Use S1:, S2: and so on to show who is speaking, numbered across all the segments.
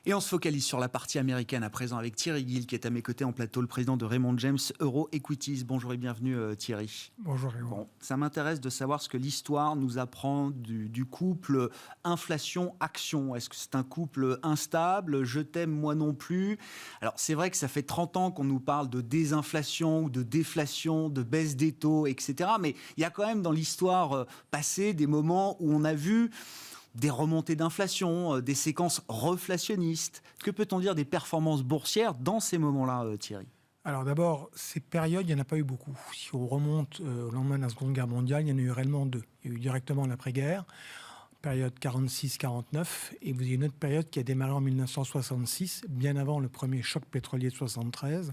S1: Et on se focalise sur la partie américaine à présent avec Thierry Gill qui est à mes côtés en plateau, le président de Raymond James Euro Equities. Bonjour et bienvenue Thierry.
S2: Bonjour Raymond.
S1: Bon, ça m'intéresse de savoir ce que l'histoire nous apprend du couple inflation-action. Est-ce que c'est un couple instable? Je t'aime, moi non plus. Alors c'est vrai que ça fait 30 ans qu'on nous parle de désinflation ou de déflation, de baisse des taux, etc. Mais il y a quand même dans l'histoire passée des moments où on a vu des remontées d'inflation, des séquences reflationnistes. Que peut-on dire des performances boursières dans ces moments-là, Thierry ?
S2: Alors d'abord, ces périodes, il n'y en a pas eu beaucoup. Si on remonte au lendemain de la Seconde Guerre mondiale, il y en a eu réellement deux. Il y a eu directement l'après-guerre, période 46-49, et vous avez une autre période qui a démarré en 1966, bien avant le premier choc pétrolier de 73.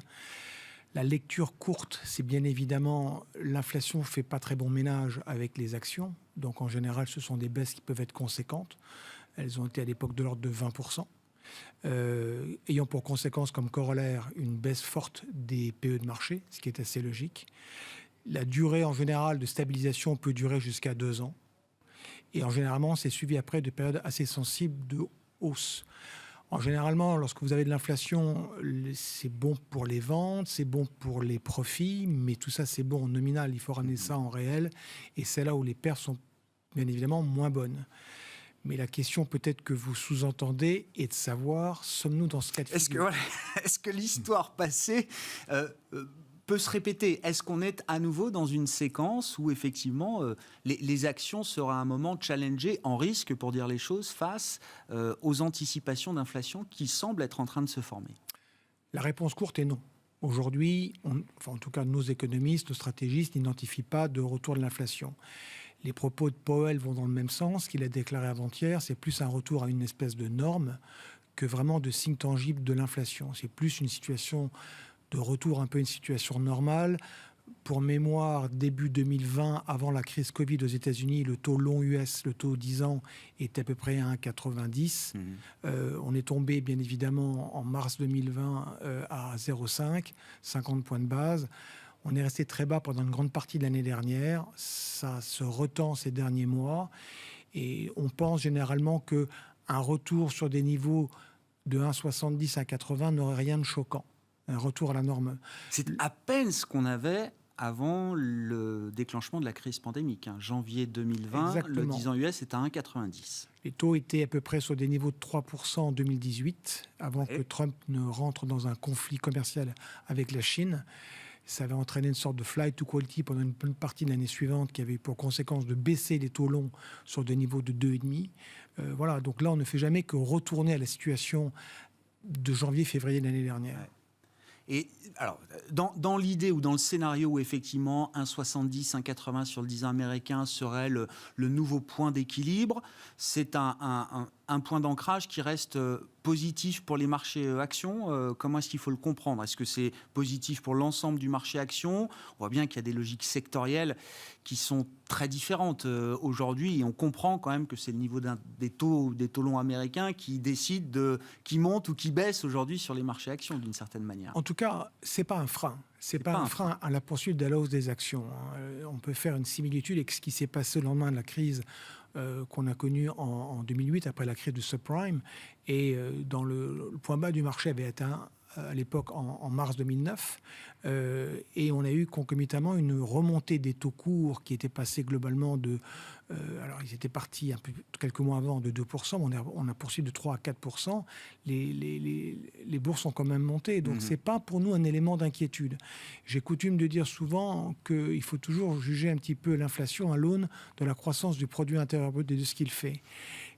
S2: La lecture courte, c'est bien évidemment l'inflation ne fait pas très bon ménage avec les actions. Donc en général, ce sont des baisses qui peuvent être conséquentes. Elles ont été à l'époque de l'ordre de 20%. Ayant pour conséquence comme corollaire une baisse forte des PE de marché, ce qui est assez logique. La durée en général de stabilisation peut durer jusqu'à 2 ans. Et en généralement, c'est suivi après de périodes assez sensibles de hausse. Généralement, lorsque vous avez de l'inflation, c'est bon pour les ventes, c'est bon pour les profits, mais tout ça, c'est bon en nominal. Il faut ramener ça en réel. Et c'est là où les pertes sont bien évidemment moins bonnes. Mais la question peut-être que vous sous-entendez est de savoir, sommes-nous dans ce cas de figure ?
S1: Est-ce que l'histoire passée peut se répéter? Est-ce qu'on est à nouveau dans une séquence où effectivement les actions seraient à un moment challengées, en risque pour dire les choses, face aux anticipations d'inflation qui semblent être en train de se former?
S2: La réponse courte est non. Aujourd'hui, en tout cas nos économistes, nos stratégistes n'identifient pas de retour de l'inflation. Les propos de Powell vont dans le même sens qu'il a déclaré avant-hier. C'est plus un retour à une espèce de norme que vraiment de signe tangible de l'inflation. C'est plus une situation de retour, un peu une situation normale. Pour mémoire, début 2020, avant la crise Covid aux États-Unis, le taux long US, le taux 10 ans, était à peu près à 1,90. On est tombé, bien évidemment, en mars 2020 à 0,5, 50 points de base. On est resté très bas pendant une grande partie de l'année dernière. Ça se retend ces derniers mois. Et on pense généralement qu'un retour sur des niveaux de 1,70 à 80 n'aurait rien de choquant. Un retour à la norme.
S1: C'est à peine ce qu'on avait avant le déclenchement de la crise pandémique. Janvier 2020, exactement. Le 10 ans US était à 1,90.
S2: Les taux étaient à peu près sur des niveaux de 3% en 2018, avant que Trump ne rentre dans un conflit commercial avec la Chine. Ça avait entraîné une sorte de flight to quality pendant une bonne partie de l'année suivante qui avait pour conséquence de baisser les taux longs sur des niveaux de 2,5. Voilà, donc là, on ne fait jamais que retourner à la situation de janvier-février de l'année dernière.
S1: Ouais. Et alors, dans l'idée ou dans le scénario où effectivement 1,70, 1,80 sur le 10 ans américain serait le nouveau point d'équilibre, c'est un point d'ancrage qui reste positif pour les marchés actions. Comment est-ce qu'il faut le comprendre? Est-ce que c'est positif pour l'ensemble du marché actions? On voit bien qu'il y a des logiques sectorielles qui sont très différentes aujourd'hui et on comprend quand même que c'est le niveau des taux longs américains qui décide qui monte ou qui baisse aujourd'hui sur les marchés actions d'une certaine manière.
S2: En tout cas, c'est pas un frein. C'est pas un frein à la poursuite de la hausse des actions. On peut faire une similitude avec ce qui s'est passé au lendemain de la crise qu'on a connue en 2008, après la crise du subprime. Et dans le point bas du marché avait atteint à l'époque en mars 2009. Et on a eu concomitamment une remontée des taux courts qui étaient passés globalement de... alors, ils étaient partis quelques mois avant de 2%, mais on a poursuivi de 3 à 4%. Les bourses ont quand même monté, donc c'est pas pour nous un élément d'inquiétude. J'ai coutume de dire souvent qu'il faut toujours juger un petit peu l'inflation à l'aune de la croissance du produit intérieur brut et de ce qu'il fait.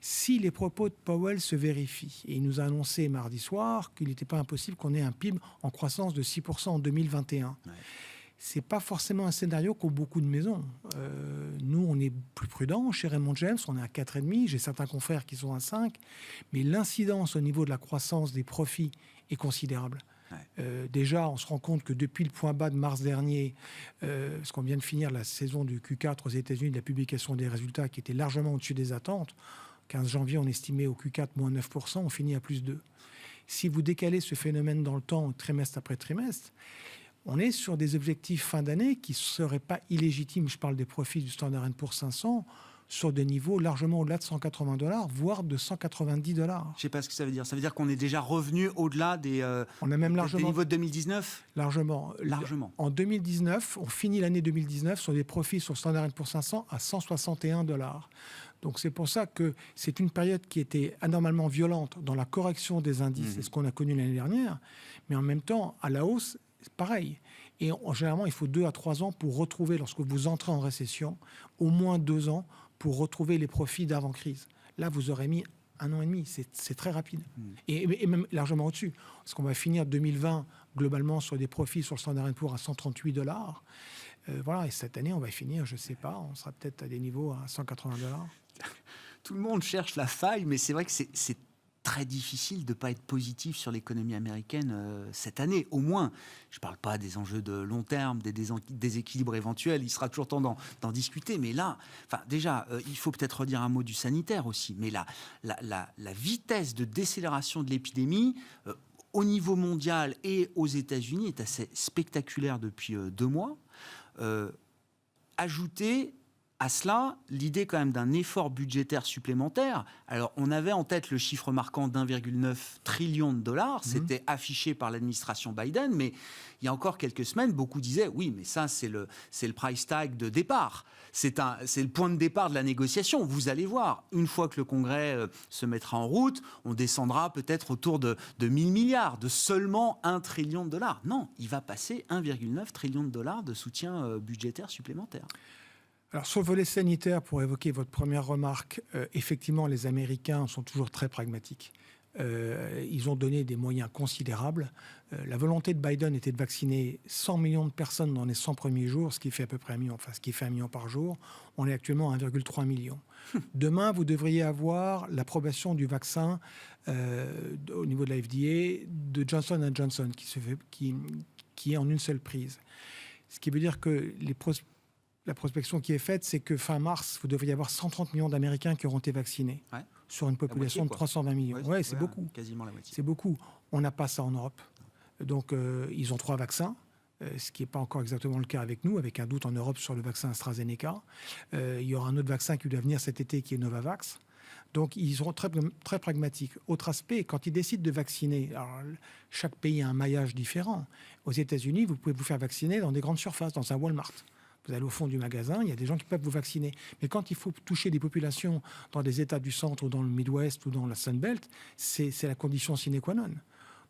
S2: Si les propos de Powell se vérifient, et il nous a annoncé mardi soir qu'il n'était pas impossible qu'on ait un PIB en croissance de 6% en 2021. Ouais. C'est pas forcément un scénario qu'ont beaucoup de maisons. Nous, on est plus prudents. Chez Raymond James, on est à 4,5. J'ai certains confrères qui sont à 5. Mais l'incidence au niveau de la croissance des profits est considérable. Ouais. Déjà, on se rend compte que depuis le point bas de mars dernier, parce qu'on vient de finir la saison du Q4 aux États-Unis, de la publication des résultats qui étaient largement au-dessus des attentes. 15 janvier, on estimait au Q4 moins 9%, on finit à plus 2%. Si vous décalez ce phénomène dans le temps, trimestre après trimestre, on est sur des objectifs fin d'année qui ne seraient pas illégitimes. Je parle des profits du Standard & Poor's 500 sur des niveaux largement au-delà de $180, voire de $190.
S1: Je ne sais pas ce que ça veut dire. Ça veut dire qu'on est déjà revenu au-delà des,
S2: on a même
S1: des
S2: largement,
S1: niveaux de 2019 ?
S2: Largement. En 2019, on finit l'année 2019 sur des profits sur Standard & Poor's 500 à $161. Donc c'est pour ça que c'est une période qui était anormalement violente dans la correction des indices, c'est ce qu'on a connu l'année dernière, mais en même temps, à la hausse, c'est pareil. Et généralement, il faut 2 à 3 ans pour retrouver, lorsque vous entrez en récession, au moins 2 ans pour retrouver les profits d'avant-crise. Là, vous aurez mis 1 an et demi, c'est très rapide. Et même largement au-dessus. Parce qu'on va finir 2020 globalement sur des profits sur le Standard & Poor's à $138. Voilà, et cette année, on va finir, je ne sais pas, on sera peut-être à des niveaux à $180.
S1: Tout le monde cherche la faille, mais c'est vrai que c'est très difficile de ne pas être positif sur l'économie américaine cette année, au moins. Je ne parle pas des enjeux de long terme, des déséquilibres éventuels, il sera toujours temps d'en discuter, mais là, déjà, il faut peut-être redire un mot du sanitaire aussi, mais la vitesse de décélération de l'épidémie au niveau mondial et aux États-Unis est assez spectaculaire depuis 2 mois. Ajouter à cela, l'idée quand même d'un effort budgétaire supplémentaire. Alors, on avait en tête le chiffre marquant d'1,9 trillion de dollars. C'était affiché par l'administration Biden, mais il y a encore quelques semaines, beaucoup disaient, oui, mais ça, c'est le price tag de départ. C'est le point de départ de la négociation. Vous allez voir, une fois que le Congrès se mettra en route, on descendra peut-être autour de 1 000 milliards, de seulement 1 trillion de dollars. Non, il va passer 1,9 trillion de dollars de soutien budgétaire supplémentaire.
S2: Alors, sur le volet sanitaire, pour évoquer votre première remarque, effectivement, les Américains sont toujours très pragmatiques. Ils ont donné des moyens considérables. La volonté de Biden était de vacciner 100 millions de personnes dans les 100 premiers jours, ce qui fait à peu près 1 million, ce qui fait 1 million par jour. On est actuellement à 1,3 million. Demain, vous devriez avoir l'approbation du vaccin au niveau de la FDA de Johnson & Johnson, qui est en une seule prise. Ce qui veut dire que la prospection qui est faite, c'est que fin mars, vous devriez avoir 130 millions d'Américains qui auront été vaccinés sur une population de 320 millions. Oui, c'est beaucoup.
S1: Quasiment la moitié.
S2: C'est beaucoup. On n'a pas ça en Europe. Donc, ils ont 3 vaccins, ce qui n'est pas encore exactement le cas avec nous, avec un doute en Europe sur le vaccin AstraZeneca. Il y aura un autre vaccin qui doit venir cet été, qui est Novavax. Donc, ils seront très, très pragmatiques. Autre aspect, quand ils décident de vacciner, alors, chaque pays a un maillage différent. Aux États-Unis, vous pouvez vous faire vacciner dans des grandes surfaces, dans un Walmart. Vous allez au fond du magasin, il y a des gens qui peuvent vous vacciner. Mais quand il faut toucher des populations dans des États du centre ou dans le Midwest ou dans la Sunbelt, c'est la condition sine qua non.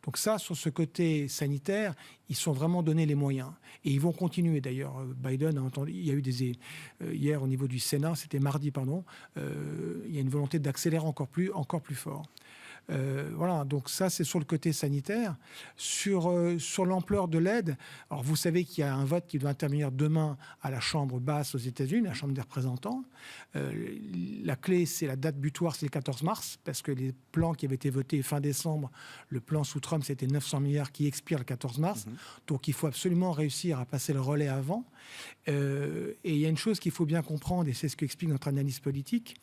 S2: Donc ça, sur ce côté sanitaire, ils sont vraiment donnés les moyens. Et ils vont continuer. D'ailleurs, Biden a entendu, il y a eu hier au niveau du Sénat, c'était mardi, pardon, il y a une volonté d'accélérer encore plus fort. Voilà, donc ça c'est sur le côté sanitaire. Sur l'ampleur de l'aide, alors vous savez qu'il y a un vote qui doit intervenir demain à la Chambre basse aux États-Unis, la Chambre des représentants. La clé, c'est la date butoir, c'est le 14 mars, parce que les plans qui avaient été votés fin décembre, le plan sous Trump, c'était 900 milliards qui expire le 14 mars. Donc il faut absolument réussir à passer le relais avant. Et il y a une chose qu'il faut bien comprendre, et c'est ce qu'explique notre analyse politique,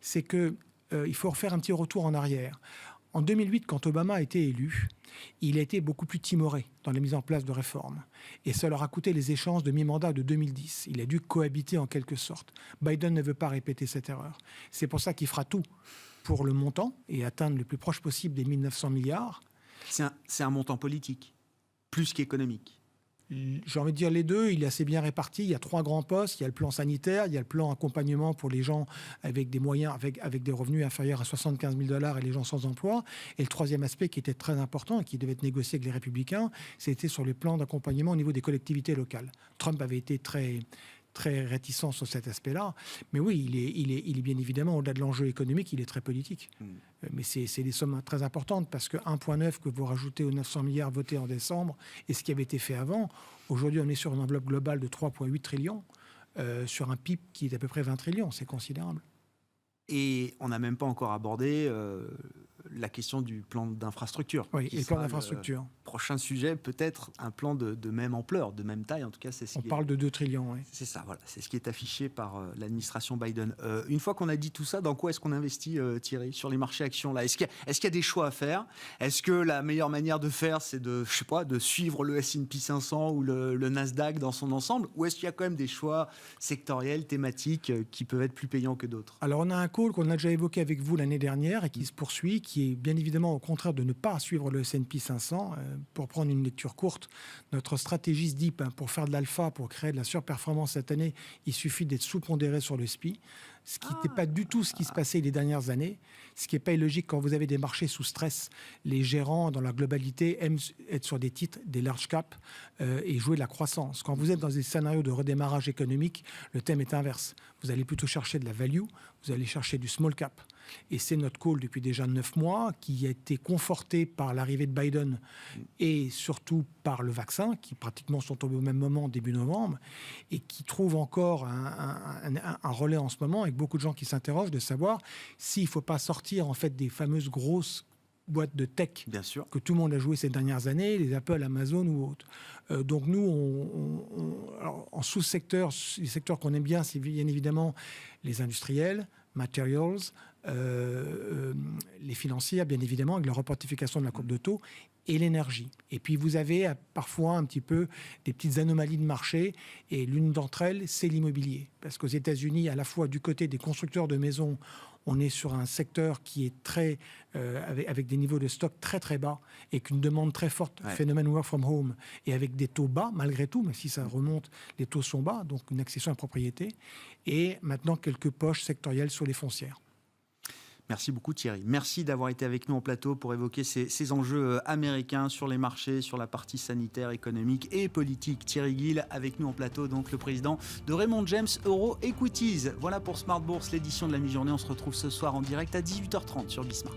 S2: c'est que il faut refaire un petit retour en arrière. En 2008, quand Obama a été élu, il a été beaucoup plus timoré dans la mise en place de réformes. Et ça leur a coûté les échéances de mi-mandat de 2010. Il a dû cohabiter en quelque sorte. Biden ne veut pas répéter cette erreur. C'est pour ça qu'il fera tout pour le montant et atteindre le plus proche possible des 1 900 milliards.
S1: C'est un montant politique, plus qu'économique.
S2: J'ai envie de dire les deux, il est assez bien réparti. Il y a 3 grands postes. Il y a le plan sanitaire, il y a le plan accompagnement pour les gens avec des moyens, avec des revenus inférieurs à 75 000 $ et les gens sans emploi. Et le troisième aspect qui était très important et qui devait être négocié avec les Républicains, c'était sur les plans d'accompagnement au niveau des collectivités locales. Trump avait été très réticent sur cet aspect-là. Mais oui, il est bien évidemment, au-delà de l'enjeu économique, il est très politique. Mais c'est des sommes très importantes parce que 1,9 que vous rajoutez aux 900 milliards votés en décembre et ce qui avait été fait avant, aujourd'hui on est sur une enveloppe globale de 3,8 trillions sur un PIB qui est à peu près 20 trillions. C'est considérable.
S1: Et on n'a même pas encore abordé la question du plan d'infrastructure.
S2: Oui, et le plan d'infrastructure.
S1: prochain sujet, peut-être un plan de même ampleur, de même taille. En tout cas, c'est ce
S2: On parle de 2 trillions, oui.
S1: C'est ça, voilà. C'est ce qui est affiché par l'administration Biden. Une fois qu'on a dit tout ça, dans quoi est-ce qu'on investit, Thierry, sur les marchés actions là ? Est-ce qu'il y a des choix à faire ? Est-ce que la meilleure manière de faire, c'est de suivre le S&P 500 ou le Nasdaq dans son ensemble ? Ou est-ce qu'il y a quand même des choix sectoriels, thématiques, qui peuvent être plus payants que d'autres ?
S2: Alors, on a un call qu'on a déjà évoqué avec vous l'année dernière et qui se poursuit, qui est bien évidemment au contraire de ne pas suivre le S&P 500. Pour prendre une lecture courte, notre stratégie se dit, pour faire de l'alpha, pour créer de la surperformance cette année, il suffit d'être sous-pondéré sur le SPI, ce qui n'était pas du tout ce qui se passait les dernières années, ce qui n'est pas illogique quand vous avez des marchés sous stress. Les gérants, dans la globalité, aiment être sur des titres, des large caps, et jouer de la croissance. Quand vous êtes dans des scénarios de redémarrage économique, le thème est inverse. Vous allez plutôt chercher de la value, vous allez chercher du small cap. Et c'est notre call depuis déjà 9 mois, qui a été conforté par l'arrivée de Biden et surtout par le vaccin, qui pratiquement sont tombés au même moment, début novembre, et qui trouve encore un relais en ce moment, avec beaucoup de gens qui s'interrogent de savoir s'il ne faut pas sortir en fait des fameuses grosses boîtes de tech
S1: Bien sûr.
S2: que tout le monde a joué ces dernières années, les Apple, Amazon ou autres. Donc nous, alors, en sous-secteur, les secteurs qu'on aime bien, c'est bien évidemment les industriels, materials, les financières, bien évidemment, avec la reportification de la courbe de taux, et l'énergie. Et puis vous avez parfois un petit peu des petites anomalies de marché, et l'une d'entre elles, c'est l'immobilier. Parce qu'aux États-Unis, à la fois du côté des constructeurs de maisons, on est sur un secteur qui est très, avec des niveaux de stock très très bas et qu'une demande très forte, phénomène work from home, et avec des taux bas malgré tout, mais si ça remonte, les taux sont bas, donc une accession à la propriété, et maintenant quelques poches sectorielles sur les foncières.
S1: Merci beaucoup Thierry. Merci d'avoir été avec nous en plateau pour évoquer ces enjeux américains sur les marchés, sur la partie sanitaire, économique et politique. Thierry Gill avec nous en plateau, donc le président de Raymond James Euro Equities. Voilà pour Smart Bourse, l'édition de la mi-journée. On se retrouve ce soir en direct à 18h30 sur Bismart.